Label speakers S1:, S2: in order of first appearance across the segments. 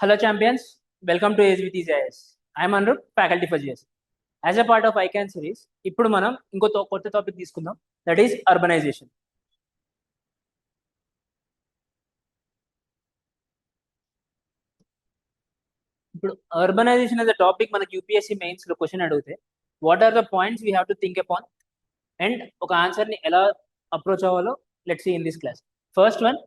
S1: Hello champions, welcome to ASVT GIS. I am Anurup, faculty for GS. As a part of ICANN series, ఇప్పుడు మనం ఇంకో కొత్త topic తీసుకుందాం, that is urbanisation. ఇప్పుడు urbanisation అనే topic మనకి యూపీఎస్సీ మెయిన్స్ లో క్వశ్చన్ అడిగితే what are the points we have to think upon and ఒక ఆన్సర్ ని ఎలా అప్రోచ్ అవ్వాలో let's see in this class. First one,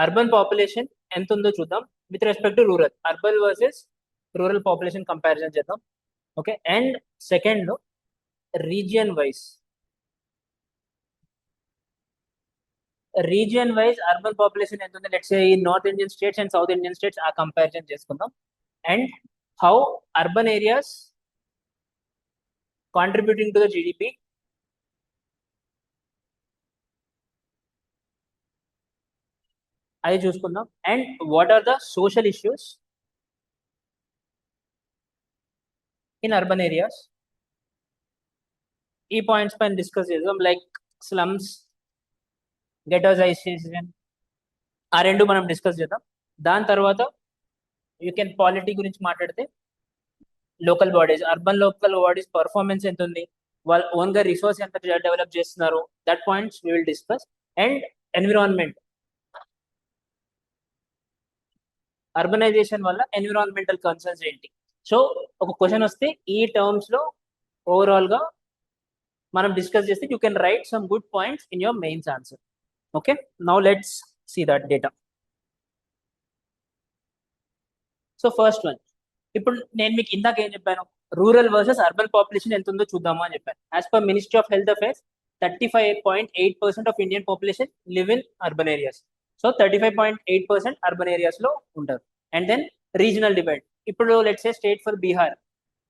S1: urban population ఎంత ఉందో చూద్దాం with respect to rural. Urban versus rural population comparison చేద్దాం. Okay, and second లో region wise urban population ఎంత ఉంది, లెట్స్ సే ఈ north Indian states and south Indian states ఆ comparison చేసుకుందాం. And how urban areas contributing to the GDP, అది చూసుకుందాం. And what are the social issues in urban areas, ఈ points పైన discuss చేద్దాం. లైక్ స్లమ్స్, గెటోజైజేషన్, ఆ రెండు మనం డిస్కస్ చేద్దాం. దాని తర్వాత యూ కెన్ పాలిటీ గురించి మాట్లాడితే local bodies, urban local bodies performance ఎంత ఉంది, వాళ్ళు ఓన్ గా రిసోర్స్ ఎంత డెవలప్ చేస్తున్నారు, that points we will discuss. And environment, urbanisation వల్ల ఎన్విరాన్మెంటల్ కన్సర్న్స్ ఏంటి. సో ఒక క్వశ్చన్ వస్తే ఈ టర్మ్స్ లో ఓవరాల్ గా మనం డిస్కస్ చేస్తే you can write some good points in your mains answer. Okay, now let's see that data. So first one, ఇప్పుడు నేను మీకు ఇందాక ఏం చెప్పాను, రూరల్ వర్సెస్ అర్బన్ పాపులేషన్ ఎంత ఉందో చూద్దాము అని చెప్పాను. As per ministry of health affairs 35.8% of Indian population live in urban areas. So 35.8% urban areas లో ఉంటారు. అండ్ దెన్ రీజనల్ డివైడ్, ఇప్పుడు let's say state for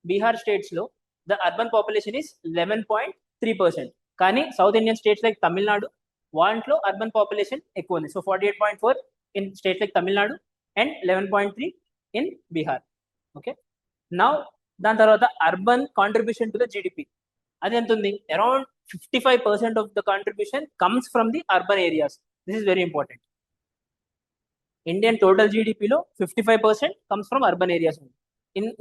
S1: Bihar states లో ద అర్బన్ పాపులేషన్ ఇస్ 11.3%. కానీ south Indian states like Tamil Nadu, వాటిలో urban population ఎక్కువ ఉంది. So 48.4 in states like Tamil Nadu and 11.3 in Bihar. Okay, now దాని తర్వాత urban contribution to the GDP, అది ఎంత ఉంది, around 55% of the contribution comes from the urban areas. This is very important. Indian total జీడిపిలో 55% comes from urban areas.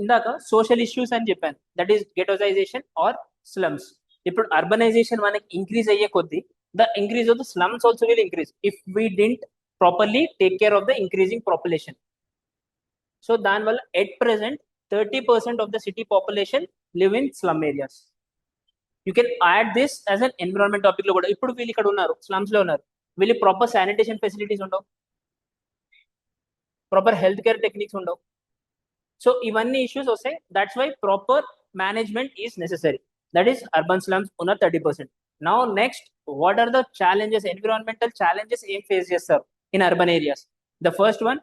S1: ఇందాక social issues అని చెప్పాను, that is ghettoization or slums. ఇప్పుడు urbanization మనకి increase అయ్యే కొద్దీ the increase of the slums also will increase if we didn't properly take care of the increasing population. So దానివల్ల at present 30% of the city population live in slum areas. You can add this as an environment topic లో కూడా. ఇప్పుడు వీళ్ళు ఇక్కడ ఉన్నారు, slums లో ఉన్నారు, వీళ్ళు ప్రాపర్ శానిటేషన్ ఫెసిలిటీస్ ఉండవు, ప్రాపర్ హెల్త్ కేర్ టెక్నిక్స్ ఉండవు. సో ఇవన్నీ ఇష్యూస్ వస్తాయి. That's why proper management is necessary. That is urban slums ఉన్న 30%. Now next, what are the challenges, environmental challenges ఏం ఫేస్ చేస్తారు in urban areas. The first one,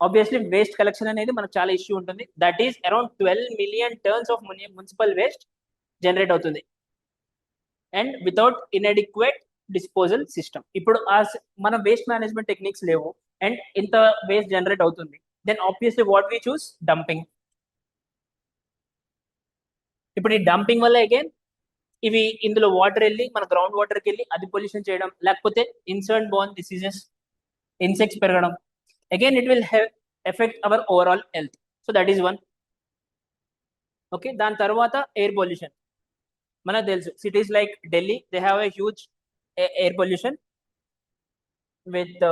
S1: obviously waste collection అనేది మనకు చాలా issue ఉంటుంది. That is around 12 million tons of municipal waste generate అవుతుంది and without inadequate disposal system. ఇప్పుడు మన waste management techniques లేవు అండ్ ఇంత వేస్ట్ జనరేట్ అవుతుంది, then obviously what we choose, dumping. ఇప్పుడు ఈ డంపింగ్ వల్ల అగైన్ ఇవి ఇందులో వాటర్ వెళ్ళి మన గ్రౌండ్ వాటర్కి వెళ్ళి అది పొల్యూషన్ చేయడం, లేకపోతే ఇన్సర్ట్ బోర్న్ డిసీజెస్, ఇన్సెక్ట్స్ పెరగడం, again it will effect our overall health. So that is one. Okay, దాని తర్వాత ఎయిర్ పొల్యూషన్. మనకు తెలుసు cities like Delhi, they have a huge air pollution with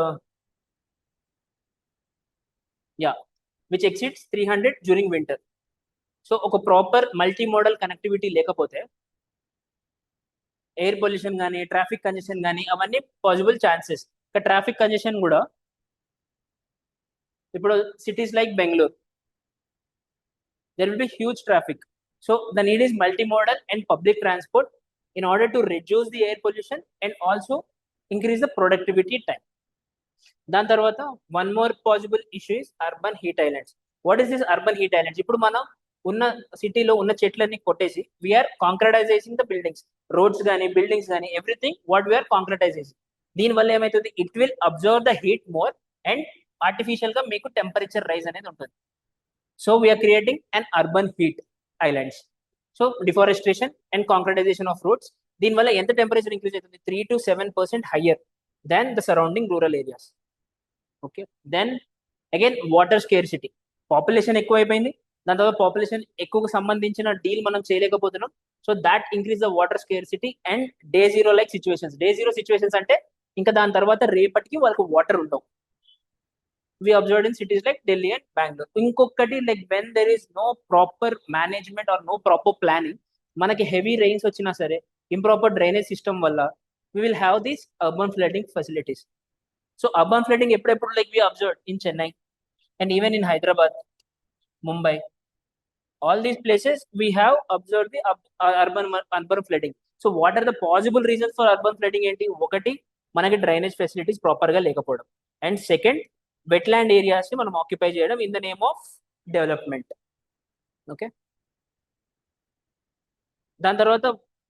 S1: which exceeds 300 during winter. So ఒక proper multi modal connectivity లేకపోతే air pollution కానీ traffic congestion కానీ అవన్నీ possible chances. ఇక ట్రాఫిక్ కంజెషన్ కూడా, ఇప్పుడు cities like Bengaluru, there will be huge traffic. So the need is multimodal and public transport in order to reduce the air pollution and also increase the productivity time. దాని తర్వాత one more possible issue is urban heat islands. What is this urban heat islands? ఇప్పుడు మనం ఉన్న సిటీలో ఉన్న చెట్లన్నీ కొట్టేసి we are concretizing the buildings, roads కానీ బిల్డింగ్స్ కానీ ఎవ్రీథింగ్ వాట్ వీఆర్ కాంక్రటైజేసింగ్. దీనివల్ల ఏమవుతుంది, it will observe the heat more and artificial గా మీకు టెంపరేచర్ రైజ్ అనేది ఉంటుంది. So we are creating an urban heat islands. So deforestation and concretization of roads, దీనివల్ల ఎంత టెంపరేచర్ ఇంక్రీజ్ అవుతుంది, 3 to 7% higher than the surrounding rural areas. Okay, then again water scarcity, population ఎక్కువైపోయింది, దాని తర్వాత పాపులేషన్ ఎక్కువకు సంబంధించిన డీల్ మనం చేయలేకపోతున్నాం. So that increase the water scarcity and day zero like situations. Day zero situations అంటే ఇంకా దాని తర్వాత రేపటికి వాళ్ళకి వాటర్ ఉండవు. We observe in cities like Delhi and Bengaluru. ఇంకొకటి like when there is no proper management or no proper planning, మనకి heavy rains వచ్చినా సరే ఇంప్రాపర్ డ్రైనేజ్ సిస్టమ్ వల్ల we will have these urban flooding facilities. So urban flooding ఎప్పుడెప్పుడు like we observed in Chennai and even in Hyderabad, Mumbai, all these places we have observed the urban flooding. So what are the possible reasons for urban flooding ఏంటి? ఒకటి, మనకి drainage facilities proper గా లేకపోవడం, and second, wetland areas ని మనం occupy చేయడం in the name of development. Okay, దాని తర్వాత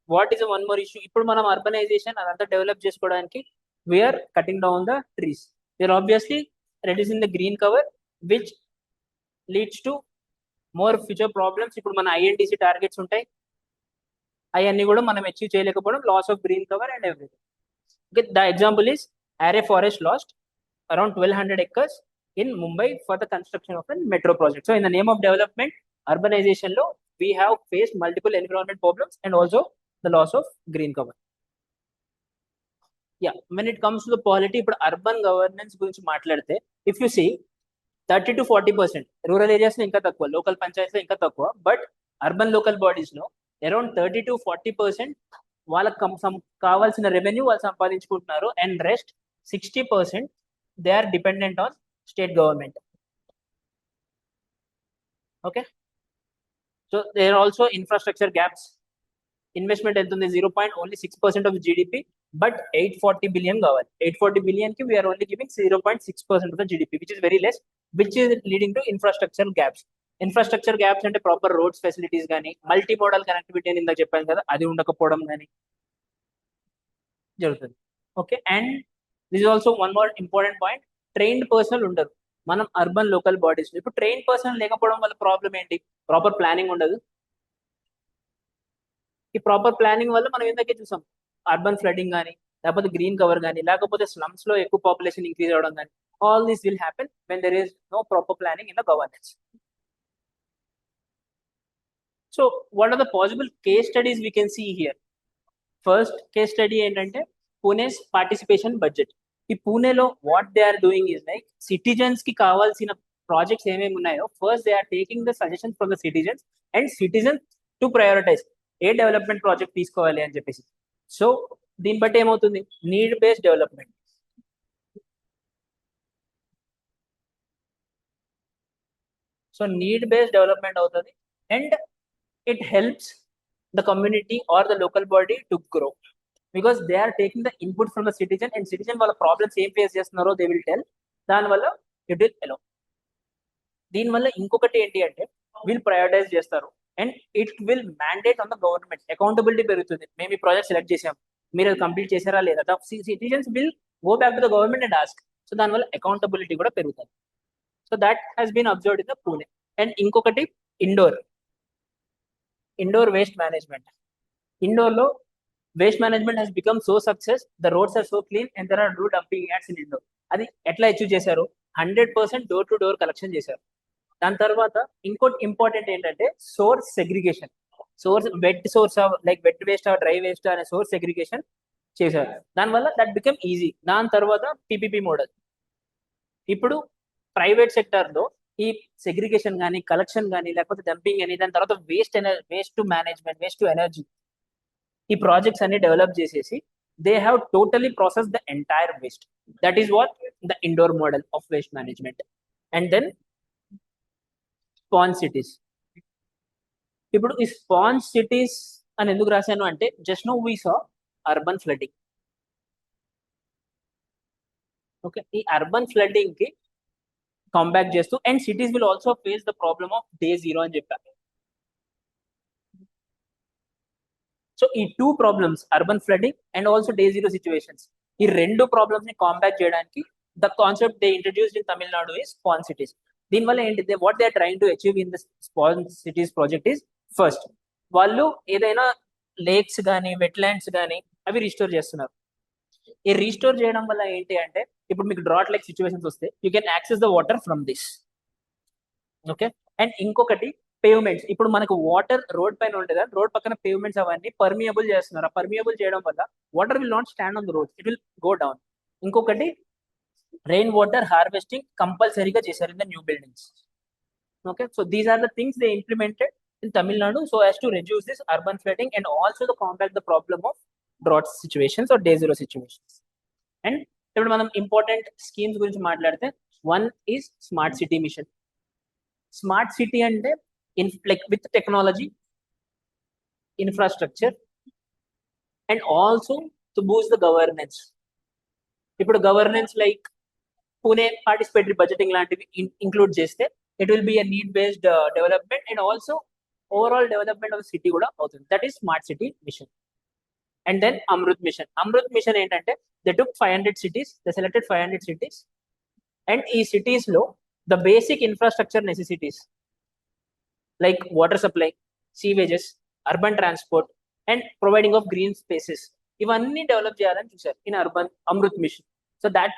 S1: what is one more issue, ఇప్పుడు మనం అర్బనైజేషన్ అదంతా డెవలప్ చేసుకోవడానికి we are cutting down the trees, we are obviously reducing the green cover which leads to more future problems. ఇప్పుడు మన INTC targets ఉంటాయి, అవన్నీ కూడా మనం అచీవ్ చేయలేకపోవడం, loss of green cover and everything. Okay, the example is Aarey forest lost around 1200 acres in Mumbai for the construction of a metro project. So in the name of development, urbanization lo, we have faced multiple environment problems and also the loss of green cover. Yeah, when it comes to the polity, ఇప్పుడు urban governance గురించి మాట్లాడితే, if you see 30 to 40%, rural areas లో ఇంకా తక్కువ, local పంచాయతీలో ఇంకా తక్కువ, but urban local bodies లో అరౌండ్ 30 to 40% వాళ్ళకి కావాల్సిన రెవెన్యూ వాళ్ళు సంపాదించుకుంటున్నారు, and rest 60% they are dependent on state government. Okay, so there are also infrastructure gaps. Investment ఎంత ఉంది? 0.6% of GDP, but 840 billion కావాలి. 840 billion కి we are only giving 0.6% of the GDP, which is very less, which is leading to infrastructure gaps. Infrastructure gaps అంటే proper roads facilities కానీ, multi modal connectivity అని ఇందాక చెప్పాను కదా, అది ఉండకపోవడం కానీ జరుగుతుంది. Okay, and this is also one more important point, trained personal ఉండరు మనం అర్బన్ లోకల్ బాడీస్. ఇప్పుడు ట్రైన్ పర్సనల్ లేకపోవడం వల్ల ప్రాబ్లం ఏంటి? ప్రాపర్ ప్లానింగ్ ఉండదు. ఈ ప్రాపర్ ప్లానింగ్ వల్ల మనం ఏందకే చూసాం, అర్బన్ ఫ్లడింగ్ కానీ, లేకపోతే గ్రీన్ కవర్ కానీ, లేకపోతే స్లమ్స్ లో ఎక్కువ పాపులేషన్ ఇంక్రీజ్ అవడం కానీ, all this will happen when there is no proper planning in the governance. So what are the possible case studies we can see here? First case study ఏంటంటే Pune's participation budget. ఈ పూణేలో what they are doing is like, citizens కి కావాల్సిన projects ఏమేమి ఉన్నాయో first they are taking the suggestions from the citizens and citizens to prioritise ఏ development project తీసుకోవాలి అని చెప్పేసి. సో దీన్ని బట్టి ఏమవుతుంది, need based development. So need based development అవుతుంది, and it helps the community or the local body to grow because they are taking the input from the citizen, and citizen వాళ్ళ problems ఏం face చేస్తున్నారో they will tell, దానివల్ల it will allow. దీనివల్ల ఇంకొకటి ఏంటి అంటే వీళ్ళు ప్రయారిటైజ్ చేస్తారు, and it will mandate on the government, accountability పెరుగుతుంది. మేము ఈ ప్రాజెక్ట్ సెలెక్ట్ చేసాం, మీరు అది కంప్లీట్ చేశారా లేదా, citizens will go back to the government and ask. So దానివల్ల అకౌంటబిలిటీ కూడా పెరుగుతుంది. So that has been observed in the Pune. And ఇంకొకటి ఇండోర్ వేస్ట్ మేనేజ్మెంట్. ఇండోర్ లో waste management has become so success, the roads are so clean and there are no dumping yards in Indore. అది ఎట్లా achieve చేశారు? 100% door to door collection చేశారు. దాని తర్వాత ఇంకోటి important ఏంటంటే source segregation. Wet source like wet waste dry waste అనే source segregation చేశారు. దానివల్ల దట్ బికమ్ ఈజీ. దాని తర్వాత పిపిపి మోడల్. ఇప్పుడు ప్రైవేట్ సెక్టర్ లో ఈ సెగ్రిగేషన్ కానీ, కలెక్షన్ కానీ, లేకపోతే డంపింగ్ అని, దాని తర్వాత waste to management, waste to energy, ఈ ప్రాజెక్ట్స్ అన్ని డెవలప్ చేసేసి they have totally process the entire waste. That is what the Indore model of waste management. And then sponge cities. ఇప్పుడు ఈ స్పాంజ్ సిటీస్ అని ఎందుకు రాశాను అంటే just now we saw urban flooding. Okay, ఈ అర్బన్ ఫ్లడ్డింగ్ కి combat చేస్తూ, and cities will also face the problem of day zero అని చెప్పారు. సో ఈ two problems, urban flooding and also day zero situations, ఈ రెండు ప్రాబ్లమ్స్ ని combat చేయడానికి the concept they introduced in Tamil Nadu is sponge cities. దీనివల్ల ఏంటి, what they are trying to achieve in the sponge cities project is, first వాళ్ళు ఏదైనా lakes కానీ, wetlands కానీ అవి రీస్టోర్ చేస్తున్నారు. ఈ రీస్టోర్ చేయడం వల్ల ఏంటి అంటే ఇప్పుడు మీకు డ్రాట్ లైక్ సిచ్యువేషన్స్ వస్తే you can access the water from this. Okay. And ఇంకొకటి పేవ్మెంట్స్. ఇప్పుడు మనకు వాటర్ రోడ్ పైన ఉంటుంది, రోడ్ పక్కన పేవ్మెంట్స్ అవన్నీ పర్మియబుల్ చేస్తున్నారు. ఆ పర్మియబుల్ చేయడం వల్ల water will not stand on the road, it will go down. ఇంకొకటి రెయిన్ వాటర్ హార్వెస్టింగ్ కంపల్సరీగా చేశారు in the new buildings. Okay, so these are the things they implemented in Tamil Nadu so as to reduce this urban flooding and also to combat the problem of drought situations or day zero situations. And ఇప్పుడు మనం important schemes గురించి మాట్లాడితే one is smart city mission. Smart city అంటే like with technology, infrastructure and also to boost the governance. ఇప్పుడు governance like Pune participatory budgeting లాంటివి include చేస్తే it will be a need based development and also overall development of the city kuda avutundi. That is smart city mission. And then Amrut mission entante they took 500 cities, they selected 500 cities, and ee cities lo the basic infrastructure necessities like water supply, sewages, urban transport and providing of green spaces ivanni develop cheyalani chusaru in urban Amrut mission. So that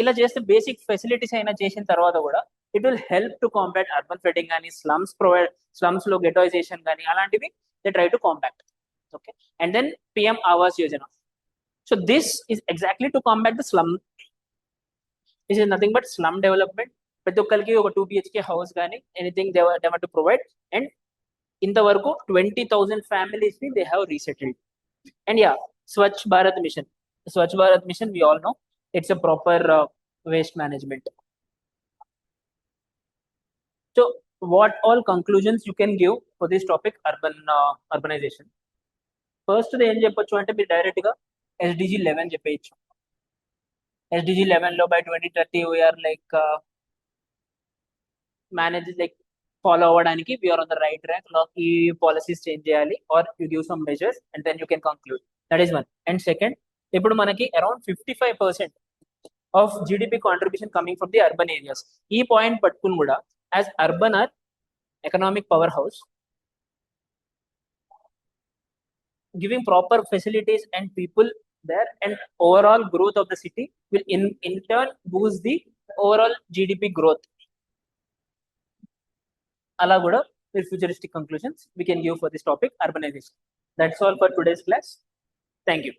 S1: ila cheste basic facilities aina chesin tarvata kuda it will help to combat urban flooding and slums lo ghettoization gani alantivi they try to combat. Okay. And then PM Awas Yojana. So this is exactly to combat the slum. This is nothing but slum development. ప్రతి ఒక్కరికి ఒక 2 BHK house కానీ anything they want to provide, and ఇంతవరకు 20,000 families ని they have resettled. And yeah, Swachh Bharat mission we all know it's a proper waste management. So what all conclusions you can give for this topic, urbanization? First ఏం చెప్పొచ్చు అంటే మీరు direct గా SDG 11 చెప్పేయచ్చు. SDG 11 లో by 2030 we are like manage like follow అవ్వడానికి we are on the right track. ఈ policies change చేయాలి or you give some measures and then you can conclude. That is one. And second, ఇప్పుడు మనకి around 55% of GDP contribution coming from the urban areas. ఈ point పట్టుకుని కూడా as urban are economic powerhouse, giving proper facilities and people there and overall growth of the city will in turn boost the overall GDP growth. Ala kuda with futuristic conclusions we can give for this topic, urbanization. That's all for today's class. Thank you.